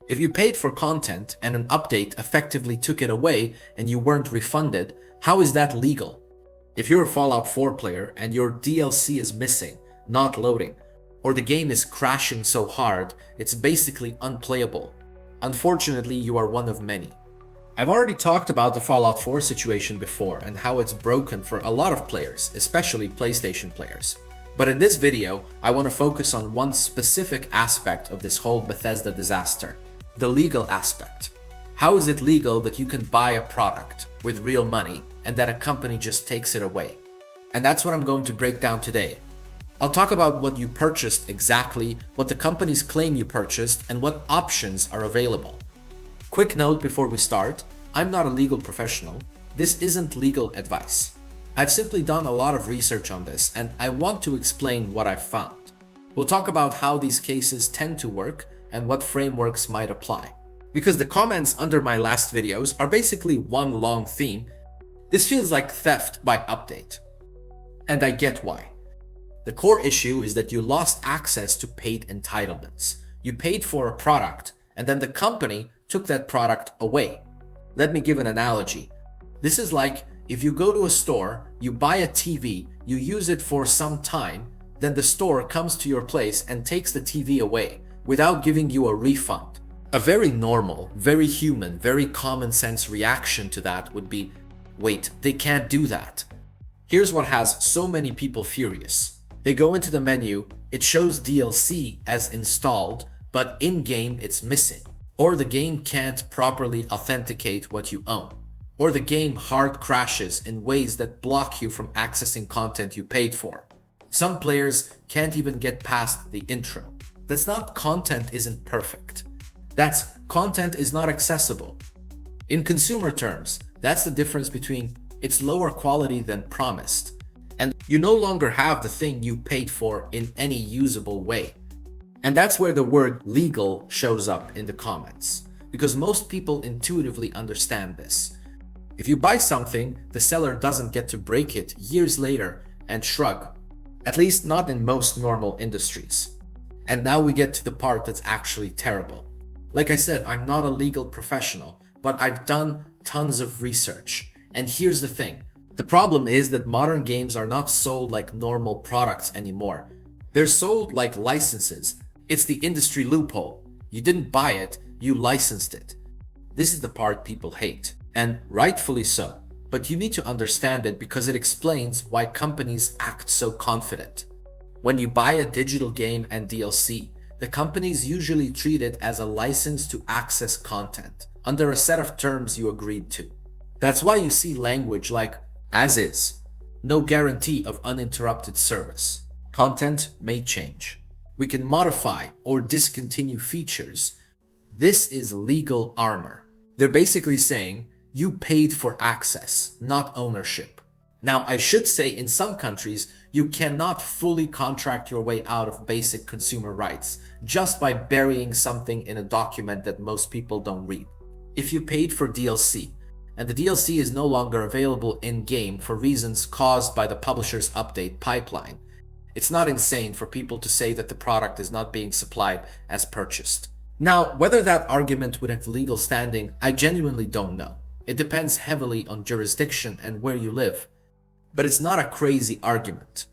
If you paid for content and an update effectively took it away and you weren't refunded, how is that legal? If you're a Fallout 4 player and your DLC is missing, not loading, or the game is crashing so hard it's basically unplayable, unfortunately you are one of many. I've already talked about the Fallout 4 situation before and how it's broken for a lot of players, especially PlayStation players. But in this video, I want to focus on one specific aspect of this whole Bethesda disaster: the legal aspect. How is it legal that you can buy a product with real money and that a company just takes it away? And that's what I'm going to break down today. I'll talk about what you purchased exactly, what the companies claim you purchased, and what options are available. Quick note before we start, I'm not a legal professional. This isn't legal advice. I've simply done a lot of research on this and I want to explain what I've found. We'll talk about how these cases tend to work and what frameworks might apply. Because the comments under my last videos are basically one long theme, this feels like theft by update. And I get why. The core issue is that you lost access to paid entitlements. You paid for a product and then the company took that product away. Let me give an analogy. This is like if you go to a store, you buy a TV, you use it for some time, then the store comes to your place and takes the TV away without giving you a refund. A very normal, very human, very common sense reaction to that would be, wait, they can't do that. Here's what has so many people furious. They go into the menu, it shows DLC as installed, but in-game it's missing. Or the game can't properly authenticate what you own. Or the game hard crashes in ways that block you from accessing content you paid for. Some players can't even get past the intro. That's not content isn't perfect. That's content is not accessible. In consumer terms, that's the difference between it's lower quality than promised, and you no longer have the thing you paid for in any usable way. And that's where the word legal shows up in the comments, because most people intuitively understand this. If you buy something, the seller doesn't get to break it years later and shrug, at least not in most normal industries. And now we get to the part that's actually terrible. Like I said, I'm not a legal professional, but I've done tons of research. And here's the thing. The problem is that modern games are not sold like normal products anymore. They're sold like licenses. It's the industry loophole. You didn't buy it, you licensed it. This is the part people hate, and rightfully so. But you need to understand it because it explains why companies act so confident. When you buy a digital game and DLC, the companies usually treat it as a license to access content under a set of terms you agreed to. That's why you see language like as is, no guarantee of uninterrupted service. Content may change. We can modify or discontinue features. This is legal armor. They're basically saying you paid for access, not ownership. Now, I should say in some countries, you cannot fully contract your way out of basic consumer rights just by burying something in a document that most people don't read. If you paid for DLC, and the DLC is no longer available in-game for reasons caused by the publisher's update pipeline, it's not insane for people to say that the product is not being supplied as purchased. Now, whether that argument would have legal standing, I genuinely don't know. It depends heavily on jurisdiction and where you live. But it's not a crazy argument.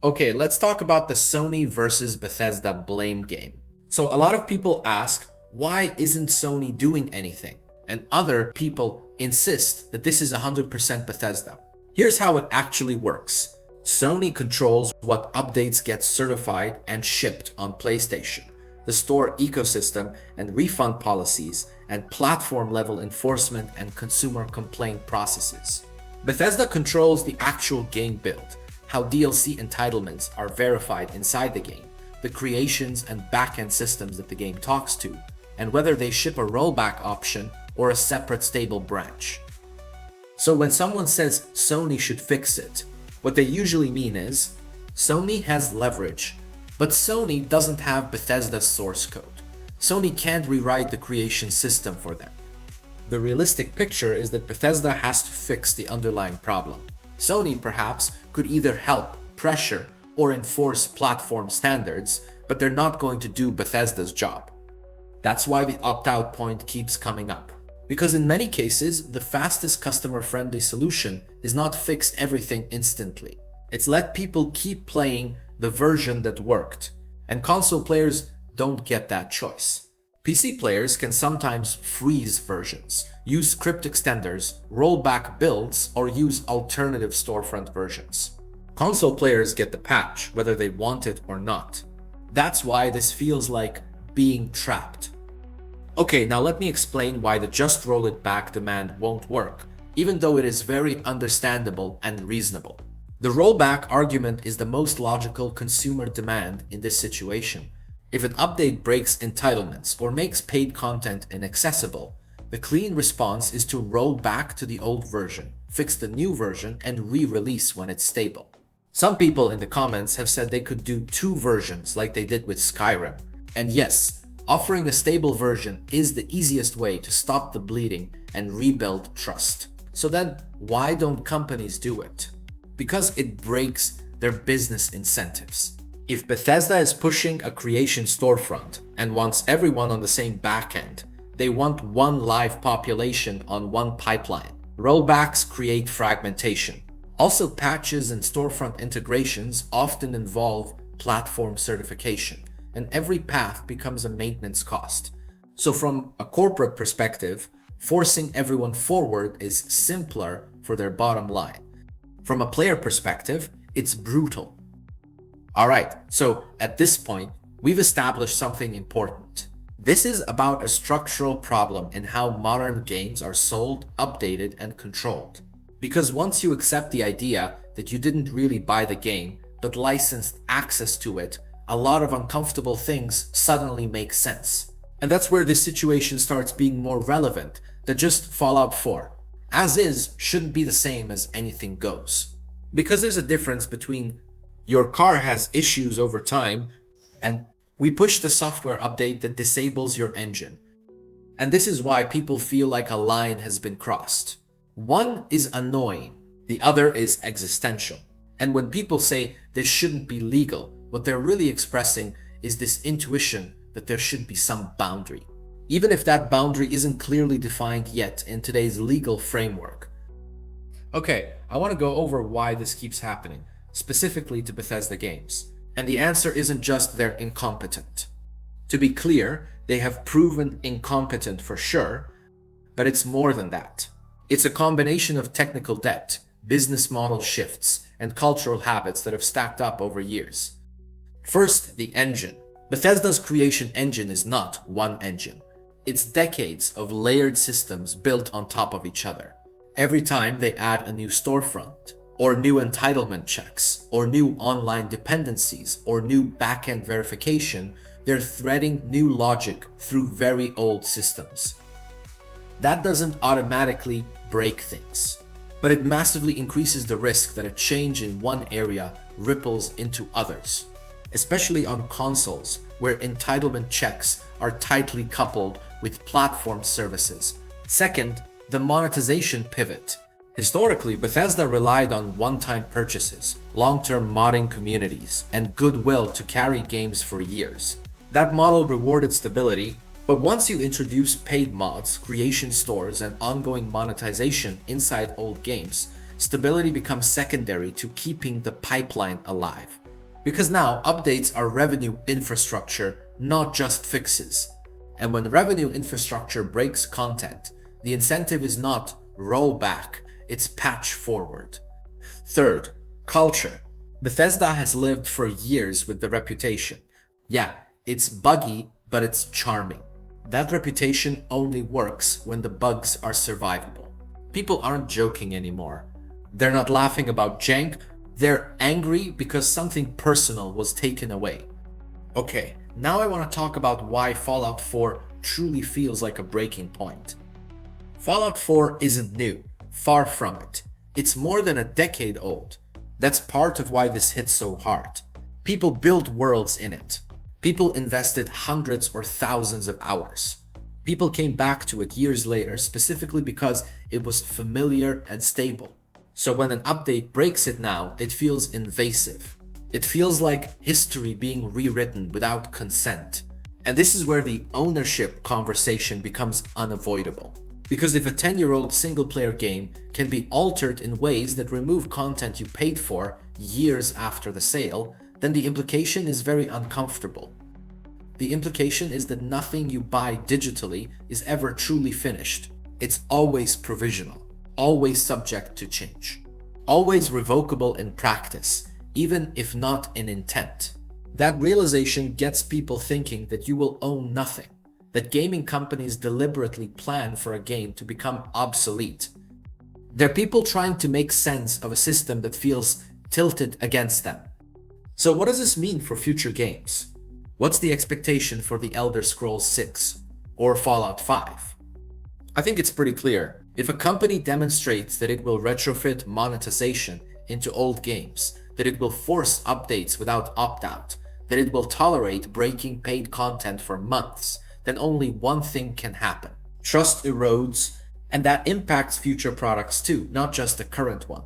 Okay, let's talk about the Sony versus Bethesda blame game. So a lot of people ask, why isn't Sony doing anything? And other people insist that this is 100% Bethesda. Here's how it actually works. Sony controls what updates get certified and shipped on PlayStation, the store ecosystem and refund policies, and platform-level enforcement and consumer complaint processes. Bethesda controls the actual game build, how DLC entitlements are verified inside the game, the creations and backend systems that the game talks to, and whether they ship a rollback option or a separate stable branch. So when someone says Sony should fix it, what they usually mean is, Sony has leverage, but Sony doesn't have Bethesda's source code. Sony can't rewrite the creation system for them. The realistic picture is that Bethesda has to fix the underlying problem. Sony perhaps could either help, pressure, or enforce platform standards, but they're not going to do Bethesda's job. That's why the opt-out point keeps coming up. Because in many cases, the fastest customer-friendly solution is not fix everything instantly. It's let people keep playing the version that worked. And console players don't get that choice. PC players can sometimes freeze versions, use script extenders, roll back builds, or use alternative storefront versions. Console players get the patch, whether they want it or not. That's why this feels like being trapped. Okay, now let me explain why the just roll it back demand won't work, even though it is very understandable and reasonable. The rollback argument is the most logical consumer demand in this situation. If an update breaks entitlements or makes paid content inaccessible, the clean response is to roll back to the old version, fix the new version, and re-release when it's stable. Some people in the comments have said they could do two versions like they did with Skyrim. And yes, offering a stable version is the easiest way to stop the bleeding and rebuild trust. So then, why don't companies do it? Because it breaks their business incentives. If Bethesda is pushing a creation storefront and wants everyone on the same backend, they want one live population on one pipeline. Rollbacks create fragmentation. Also, patches and storefront integrations often involve platform certification, and every path becomes a maintenance cost. So from a corporate perspective, forcing everyone forward is simpler for their bottom line. From a player perspective, it's brutal. Alright, so at this point, we've established something important. This is about a structural problem in how modern games are sold, updated, and controlled. Because once you accept the idea that you didn't really buy the game, but licensed access to it, a lot of uncomfortable things suddenly make sense. And that's where this situation starts being more relevant than just Fallout 4. As is shouldn't be the same as anything goes. Because there's a difference between your car has issues over time and we push the software update that disables your engine. And this is why people feel like a line has been crossed. One is annoying, the other is existential. And when people say this shouldn't be legal, what they're really expressing is this intuition that there should be some boundary, even if that boundary isn't clearly defined yet in today's legal framework. Okay, I want to go over why this keeps happening, specifically to Bethesda games. And the answer isn't just they're incompetent. To be clear, they have proven incompetent for sure, but it's more than that. It's a combination of technical debt, business model shifts, and cultural habits that have stacked up over years. First, the engine. Bethesda's creation engine is not one engine. It's decades of layered systems built on top of each other. Every time they add a new storefront, or new entitlement checks, or new online dependencies, or new backend verification, they're threading new logic through very old systems. That doesn't automatically break things, but it massively increases the risk that a change in one area ripples into others, especially on consoles where entitlement checks are tightly coupled with platform services. Second, the monetization pivot. Historically, Bethesda relied on one-time purchases, long-term modding communities, and goodwill to carry games for years. That model rewarded stability, but once you introduce paid mods, creation stores, and ongoing monetization inside old games, stability becomes secondary to keeping the pipeline alive. Because now updates are revenue infrastructure, not just fixes. And when revenue infrastructure breaks content, the incentive is not roll back, it's patch forward. Third, culture. Bethesda has lived for years with the reputation. Yeah, it's buggy, but it's charming. That reputation only works when the bugs are survivable. People aren't joking anymore. They're not laughing about jank, they're angry because something personal was taken away. Okay, now I want to talk about why Fallout 4 truly feels like a breaking point. Fallout 4 isn't new, far from it. It's more than a decade old. That's part of why this hits so hard. People built worlds in it. People invested hundreds or thousands of hours. People came back to it years later specifically because it was familiar and stable. So when an update breaks it now, it feels invasive. It feels like history being rewritten without consent. And this is where the ownership conversation becomes unavoidable. Because if a 10-year-old single-player game can be altered in ways that remove content you paid for years after the sale, then the implication is very uncomfortable. The implication is that nothing you buy digitally is ever truly finished. It's always provisional, always subject to change, always revocable in practice, even if not in intent. That realization gets people thinking that you will own nothing, that gaming companies deliberately plan for a game to become obsolete. They're people trying to make sense of a system that feels tilted against them. So what does this mean for future games? What's the expectation for The Elder Scrolls 6 or Fallout 5? I think it's pretty clear. If a company demonstrates that it will retrofit monetization into old games, that it will force updates without opt-out, that it will tolerate breaking paid content for months, then only one thing can happen. Trust erodes, and that impacts future products too, not just the current one.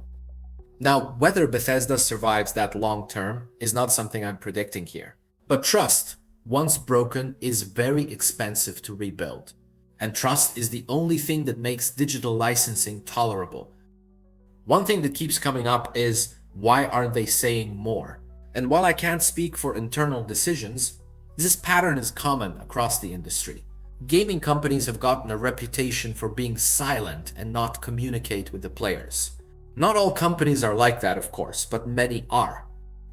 Now, whether Bethesda survives that long term is not something I'm predicting here. But trust, once broken, is very expensive to rebuild. And trust is the only thing that makes digital licensing tolerable. One thing that keeps coming up is, why aren't they saying more? And while I can't speak for internal decisions, this pattern is common across the industry. Gaming companies have gotten a reputation for being silent and not communicate with the players. Not all companies are like that, of course, but many are.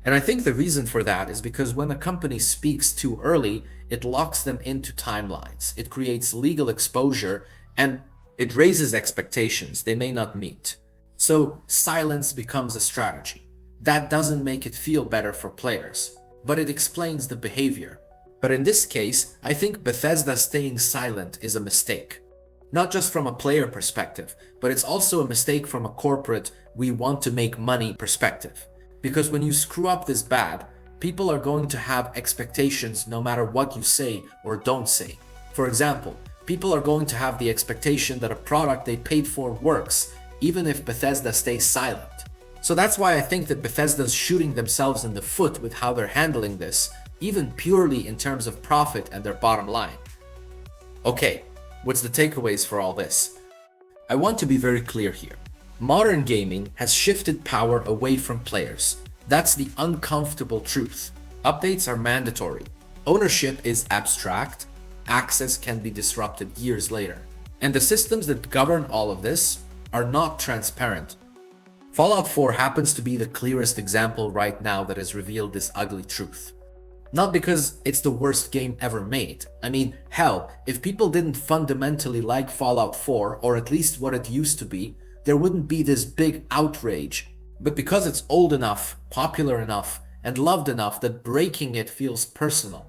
And I think the reason for that is because when a company speaks too early, it locks them into timelines. It creates legal exposure and it raises expectations they may not meet. So silence becomes a strategy. That doesn't make it feel better for players, but it explains the behavior. But in this case, I think Bethesda staying silent is a mistake. Not just from a player perspective, but it's also a mistake from a corporate we want to make money perspective. Because when you screw up this bad, people are going to have expectations no matter what you say or don't say. For example, people are going to have the expectation that a product they paid for works, even if Bethesda stays silent. So that's why I think that Bethesda's shooting themselves in the foot with how they're handling this, even purely in terms of profit and their bottom line. Okay, what's the takeaways for all this? I want to be very clear here. Modern gaming has shifted power away from players. That's the uncomfortable truth. Updates are mandatory. Ownership is abstract. Access can be disrupted years later. And the systems that govern all of this are not transparent. Fallout 4 happens to be the clearest example right now that has revealed this ugly truth. Not because it's the worst game ever made. I mean, hell, if people didn't fundamentally like Fallout 4, or at least what it used to be, there wouldn't be this big outrage. But because it's old enough, popular enough, and loved enough that breaking it feels personal.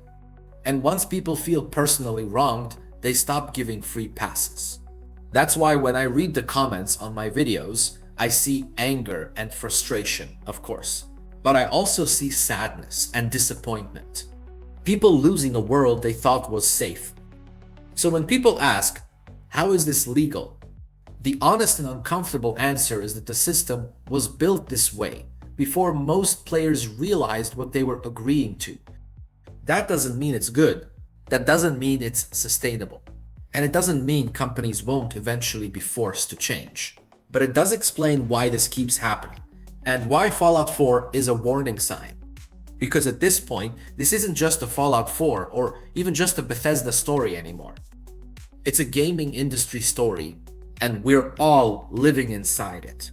And once people feel personally wronged, they stop giving free passes. That's why when I read the comments on my videos, I see anger and frustration, of course. But I also see sadness and disappointment. People losing a world they thought was safe. So when people ask, how is this legal? The honest and uncomfortable answer is that the system was built this way before most players realized what they were agreeing to. That doesn't mean it's good. That doesn't mean it's sustainable. And it doesn't mean companies won't eventually be forced to change. But it does explain why this keeps happening, and why Fallout 4 is a warning sign. Because at this point, this isn't just a Fallout 4 or even just a Bethesda story anymore. It's a gaming industry story, and we're all living inside it.